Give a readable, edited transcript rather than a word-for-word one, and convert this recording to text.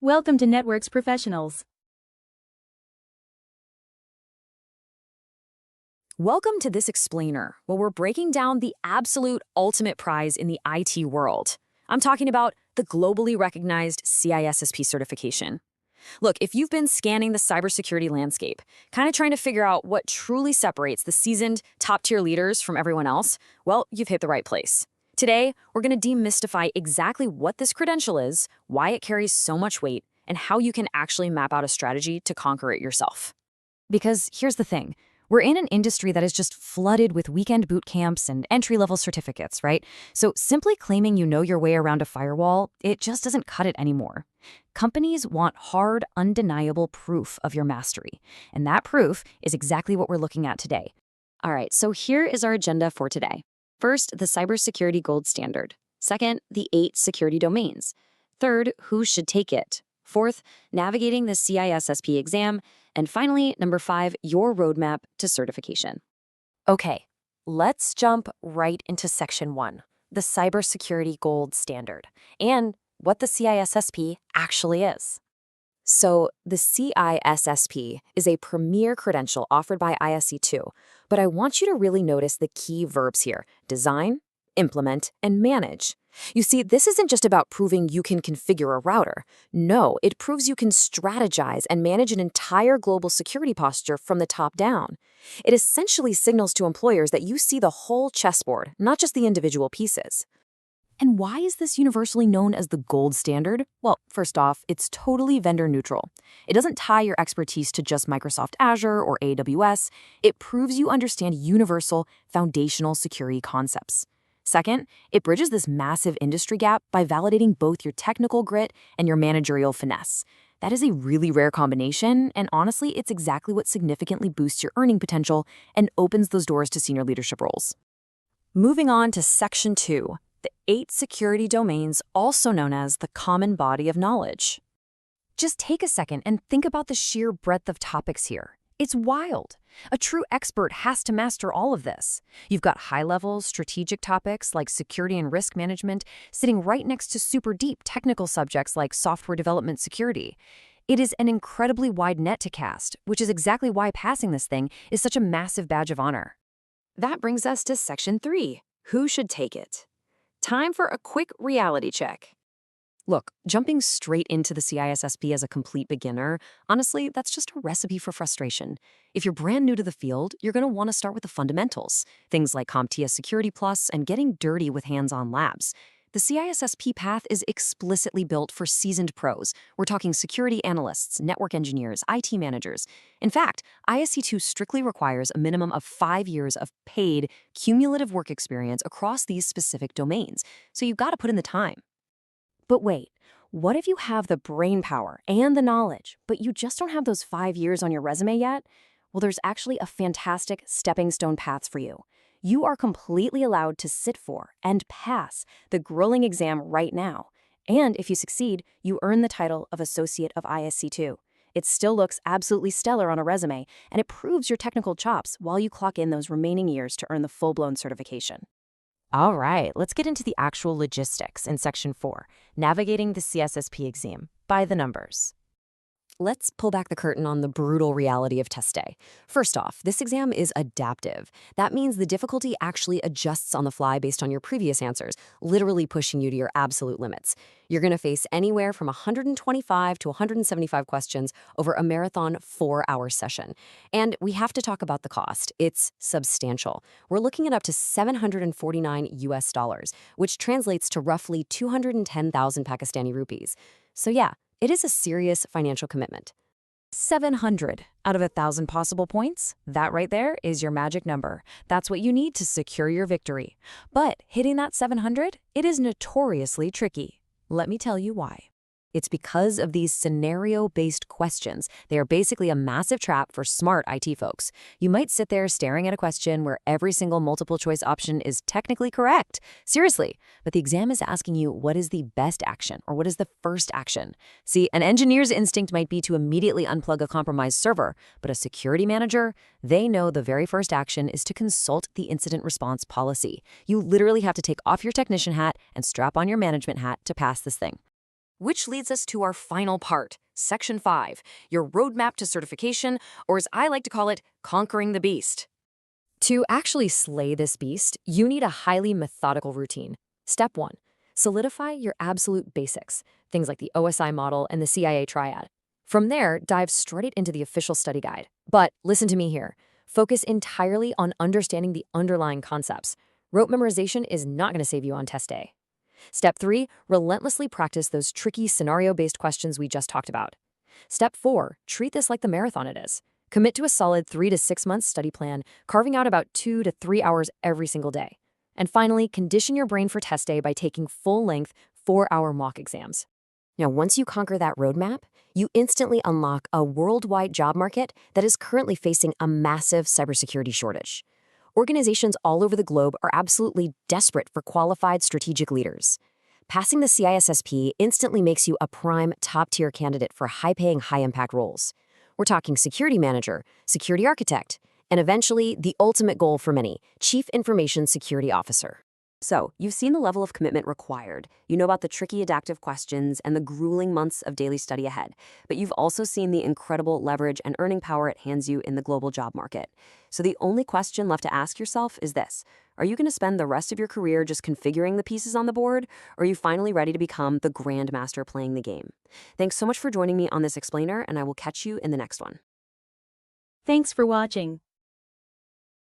Welcome to Networks Professionals. Welcome to this explainer, where we're breaking down the absolute ultimate prize in the IT world. I'm talking about the globally recognized CISSP certification. Look, if you've been scanning the cybersecurity landscape, kind of trying to figure out what truly separates the seasoned, top-tier leaders from everyone else, well, you've hit the right place. Today, we're going to demystify exactly what this credential is, why it carries so much weight, and how you can actually map out a strategy to conquer it yourself. Because here's the thing. We're in an industry that is just flooded with weekend boot camps and entry-level certificates, right? So simply claiming you know your way around a firewall, it just doesn't cut it anymore. Companies want hard, undeniable proof of your mastery. And that proof is exactly what we're looking at today. All right, so here is our agenda for today. First, the cybersecurity gold standard. Second, the 8 security domains. Third, who should take it. Fourth, navigating the CISSP exam. And finally, number 5, your roadmap to certification. Okay, let's jump right into section 1, the cybersecurity gold standard, and what the CISSP actually is. So the CISSP is a premier credential offered by ISC2, but I want you to really notice the key verbs here: design, implement, and manage. You see, this isn't just about proving you can configure a router. No, it proves you can strategize and manage an entire global security posture from the top down. It essentially signals to employers that you see the whole chessboard, not just the individual pieces. And why is this universally known as the gold standard? Well, first off, it's totally vendor neutral. It doesn't tie your expertise to just Microsoft Azure or AWS. It proves you understand universal, foundational security concepts. Second, it bridges this massive industry gap by validating both your technical grit and your managerial finesse. That is a really rare combination, and honestly, it's exactly what significantly boosts your earning potential and opens those doors to senior leadership roles. Moving on to Section 2, the 8 security domains, also known as the common body of knowledge. Just take a second and think about the sheer breadth of topics here. It's wild. A true expert has to master all of this. You've got high-level, strategic topics like security and risk management sitting right next to super deep technical subjects like software development security. It is an incredibly wide net to cast, which is exactly why passing this thing is such a massive badge of honor. That brings us to Section 3, who should take it? Time for a quick reality check. Look, jumping straight into the CISSP as a complete beginner, honestly, that's just a recipe for frustration. If you're brand new to the field, you're going to want to start with the fundamentals, things like CompTIA Security Plus and getting dirty with hands-on labs. The CISSP path is explicitly built for seasoned pros. We're talking security analysts, network engineers, IT managers. In fact, ISC2 strictly requires a minimum of 5 years of paid, cumulative work experience across these specific domains, so you've got to put in the time. But wait, what if you have the brain power and the knowledge, but you just don't have those 5 years on your resume yet? Well, there's actually a fantastic stepping stone path for you. You are completely allowed to sit for and pass the grueling exam right now. And if you succeed, you earn the title of Associate of ISC2. It still looks absolutely stellar on a resume, and it proves your technical chops while you clock in those remaining years to earn the full-blown certification. All right, let's get into the actual logistics in Section 4, navigating the CISSP exam by the numbers. Let's pull back the curtain on the brutal reality of test day. First off, this exam is adaptive. That means the difficulty actually adjusts on the fly based on your previous answers, literally pushing you to your absolute limits. You're going to face anywhere from 125 to 175 questions over a marathon 4-hour session. And we have to talk about the cost. It's substantial. We're looking at up to $749, which translates to roughly 210,000 Pakistani rupees. So yeah, it is a serious financial commitment. 700 out of 1,000 possible points, that right there is your magic number. That's what you need to secure your victory. But hitting that 700, it is notoriously tricky. Let me tell you why. It's because of these scenario-based questions. They are basically a massive trap for smart IT folks. You might sit there staring at a question where every single multiple-choice option is technically correct. Seriously. But the exam is asking you what is the best action or what is the first action. See, an engineer's instinct might be to immediately unplug a compromised server, but a security manager, they know the very first action is to consult the incident response policy. You literally have to take off your technician hat and strap on your management hat to pass this thing. Which leads us to our final part, Section 5, your roadmap to certification, or as I like to call it, conquering the beast. To actually slay this beast, you need a highly methodical routine. Step 1. Solidify your absolute basics, things like the OSI model and the CIA triad. From there, dive straight into the official study guide. But listen to me here. Focus entirely on understanding the underlying concepts. Rote memorization is not going to save you on test day. Step 3, relentlessly practice those tricky scenario-based questions we just talked about. Step 4, treat this like the marathon it is. Commit to a solid 3 to 6 month study plan, carving out about 2 to 3 hours every single day. And finally, condition your brain for test day by taking full-length, 4-hour mock exams. Now, once you conquer that roadmap, you instantly unlock a worldwide job market that is currently facing a massive cybersecurity shortage. Organizations all over the globe are absolutely desperate for qualified strategic leaders. Passing the CISSP instantly makes you a prime top-tier candidate for high-paying, high-impact roles. We're talking security manager, security architect, and eventually the ultimate goal for many, chief information security officer. So, you've seen the level of commitment required. You know about the tricky adaptive questions and the grueling months of daily study ahead. But you've also seen the incredible leverage and earning power it hands you in the global job market. So the only question left to ask yourself is this. Are you going to spend the rest of your career just configuring the pieces on the board? Or are you finally ready to become the grandmaster playing the game? Thanks so much for joining me on this explainer, and I will catch you in the next one. Thanks for watching.